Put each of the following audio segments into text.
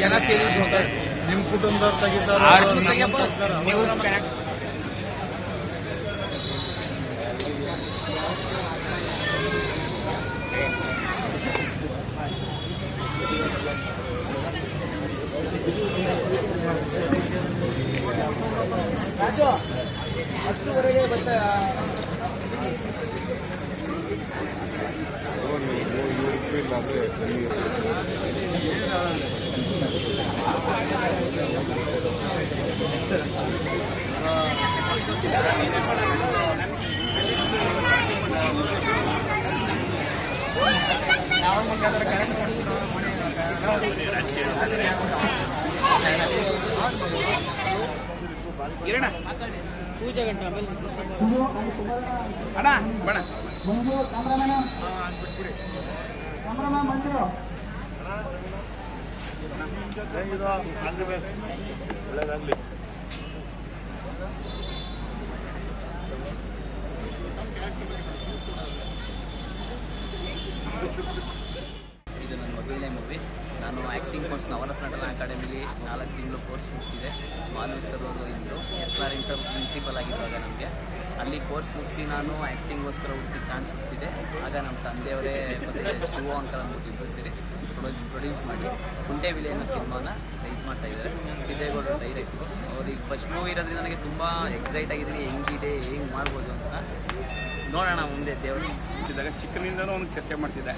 ಜನ ಸೇರಿ ನಿಮ್ಮ ಕುಟುಂಬದವ್ರು ತೆಗಿತಾರ ನ್ಯೂಸ್ ಬ್ಯಾಕ್ ಅಷ್ಟುವರೆಗೆ ಬರ್ತಾ ಕಿರಣ ಪೂಜೆ ಗಂಟೆ ಆಮೇಲೆ ಅಣ್ಣ ಬಣ ಒಳ್ಳೆದಾಗಲಿ. ಇದು ನನ್ನ ಮೊದಲನೇ ಮೂವಿ. ನಾನು ಆ್ಯಕ್ಟಿಂಗ್ ಕೋರ್ಸ್ ನವರಸ ನಟನ ಅಕಾಡೆಮಿಲಿ 4 ತಿಂಗಳು ಕೋರ್ಸ್ ಮುಗಿಸಿದೆ. ಮಾನವ್ ಸರ್ ಅವರು ಇಂದು ಎಸ್ ಸರ್ ಪ್ರಿನ್ಸಿಪಲ್ ಆಗಿದ್ದಾಗ ನಮಗೆ ಅಲ್ಲಿ ಕೋರ್ಸ್ ಮುಗಿಸಿ ನಾನು ಆ್ಯಕ್ಟಿಂಗ್ಗೋಸ್ಕರ ಹುಡುಕಿ ಚಾನ್ಸ್ ಹುಟ್ಟಿದೆ. ಆಗ ನಮ್ಮ ತಂದೆಯವರೇ ಮತ್ತು ಶಿವ ಅಂಕಲ್ ಅಂದ್ಬಿಟ್ಟು ಇಬ್ಬರು ಸೇರಿ ಪ್ರೊಡ್ಯೂಸ್ ಮಾಡಿ ಕುಂಟೆ ವಿಲೆ ಅನ್ನೋ ಸಿನಿಮಾನ ಇದು ಮಾಡ್ತಾಯಿದ್ದಾರೆ. ಸಿದ್ದೇಗೌಡರು ಡೈರೆಕ್ಟ್ರು. ಅವ್ರಿಗೆ ಫಸ್ಟ್ ಮೂವಿ ಇರೋದ್ರಿಂದ ನನಗೆ ತುಂಬ ಎಕ್ಸೈಟ್ ಆಗಿದ್ದೀನಿ, ಹೆಂಗಿದೆ ಹೆಂಗೆ ಮಾಡ್ಬೋದು ಅಂತ ನೋಡೋಣ ಮುಂದೆ. ದೇವರು ಇದ್ದಾಗ ಚಿಕ್ಕನಿಂದನೂ ಅವ್ನಿಗೆ ಚರ್ಚೆ ಮಾಡ್ತಿದ್ದೆ,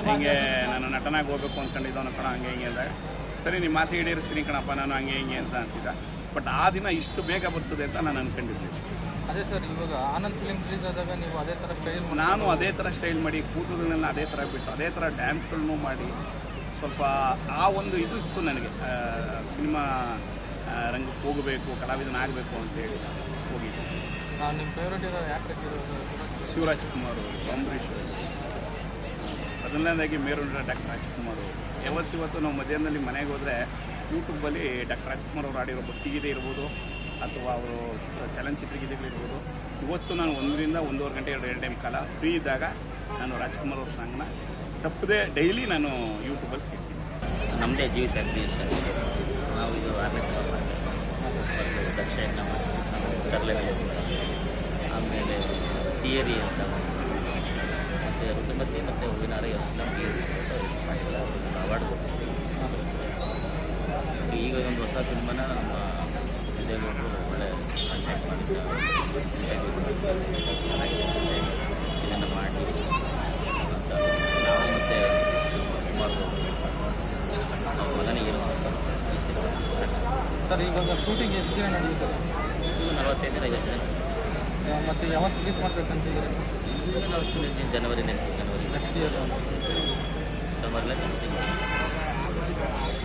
ಹಿಂಗೆ ನಾನು ನಟನಾಗಿ ಹೋಗ್ಬೇಕು ಅಂದ್ಕೊಂಡಿದ್ದವನು ಕಣ ಹಂಗೆ ಹಿಂಗೆ ಅಂದಾಗ, ಸರಿ ನಿಮ್ಮ ಆಸೆ ಈಡೇರಿಸ್ತೀನಿ ಕಣಪ್ಪ ನಾನು ಹಂಗೆ ಹಿಂಗೆ ಅಂತ ಅಂತಿದ್ದ. ಬಟ್ ಆ ದಿನ ಇಷ್ಟು ಬೇಗ ಬರ್ತದೆ ಅಂತ ನಾನು ಅಂದ್ಕೊಂಡಿದ್ದೆ. ಅದೇ ಸರ್, ಇವಾಗ ಆನಂದ್ ಫಿಲ್ಮ್ ರಿಲೀಸ್ ಆದಾಗ ನೀವು ಅದೇ ಥರ ಸ್ಟೈಲ್ ನಾನು ಅದೇ ಥರ ಸ್ಟೈಲ್ ಮಾಡಿ ಕೂಟಗಳನ್ನೆಲ್ಲ ಅದೇ ಥರ ಬಿಟ್ಟು ಅದೇ ಥರ ಡ್ಯಾನ್ಸ್ಗಳನ್ನು ಮಾಡಿ ಸ್ವಲ್ಪ ಆ ಒಂದು ಇದು ಇತ್ತು ನನಗೆ, ಸಿನಿಮಾ ರಂಗಕ್ಕೆ ಹೋಗಬೇಕು, ಕಲಾವಿದನಾಗಬೇಕು ಅಂತೇಳಿ ಹೋಗಿದ್ದೆ. ನಿಮ್ಮ ಫೇವ್ರೇಟ್ ಇರೋ ಯಾಕೆ ಶಿವರಾಜ್ ಕುಮಾರ್ ಅವರು, ಅಂಬರೀಷ್ ಅವರು, ಮೊದಲನೇದಾಗಿ ಮೇರು ಡಾಕ್ಟರ್ ರಾಜ್ಕುಮಾರ್ ಅವರು. ಯಾವತ್ತಿವತ್ತು ನಾವು ಮಧ್ಯಾಹ್ನದಲ್ಲಿ ಮನೆಗೆ ಹೋದರೆ ಯೂಟ್ಯೂಬಲ್ಲಿ ಡಾಕ್ಟರ್ ರಾಜ್ಕುಮಾರ್ ಅವರು ಆಡಿರೋ ಭಕ್ತಿಗೀತೆ ಇರ್ಬೋದು ಅಥವಾ ಅವರು ಚಲನಚಿತ್ರ ಗೀತೆಗಳಿರ್ಬೋದು. ಇವತ್ತು ನಾನು 1 ರಿಂದ 1.5 ಗಂಟೆ 2 ಟೈಮ್ ಕಾಲ ಫ್ರೀ ಇದ್ದಾಗ ನಾನು ರಾಜ್ಕುಮಾರ್ ಅವ್ರ ಸಾಂಗ್ನ ತಪ್ಪದೆ ಡೈಲಿ ನಾನು ಯೂಟ್ಯೂಬಲ್ಲಿ ಕೇಳ್ತೀನಿ. ನಮ್ಮದೇ ಜೀವಿತ ಕ್ರಿಯೇಷನ್. ನಾವು ಇದು 6ನೇ ಸಲ ಮಾಡ್ತೀವಿ. ದಕ್ಷ ಯಜ್ಞ ಮಾಡ್ತೀವಿ, ಕರ್ಲೆ ಆಮೇಲೆ ಥಿಯರಿ ಅಂತ ಮತ್ತು ಋತುಮತಿ ಮತ್ತು ಹೂವಿನಾರ ನಮಗೆ ಅವಾರ್ಡ್ ಕೊಟ್ಟಿದ್ದೀವಿ. ಈಗ ಒಂದು ಹೊಸ ಸಿನಿಮಾನ ನಮ್ಮ ಸಿದ್ದೇಗೌಡರು ಒಳ್ಳೆ ಕಾಂಟ್ಯಾಕ್ಟ್ ಮಾಡಿ ಇದನ್ನು ಮಾಡಿ ಅಂತ ನಾವು ಮತ್ತು ಕುಮಾರ್ ಅವ್ರ ಮಗನಿಗೆ ಈ ಸಿನಿಮಾ ಸರ್. ಇವಾಗ ಶೂಟಿಂಗ್ ಎಷ್ಟು ದಿನ ನಡೆಯುತ್ತೆ? 45 ದಿನ 50 ದಿನ. ಮತ್ತು ಯಾವತ್ತು ರಿಲೀಸ್ ಮಾಡ್ಬೇಕಂತಿದ್ದಾರೆ? ನಾವು ಜನವರಿ ನೆಕ್ಸ್ಟ್ ಇಯರ್ ಸಮ್ಮರ್ಲೇ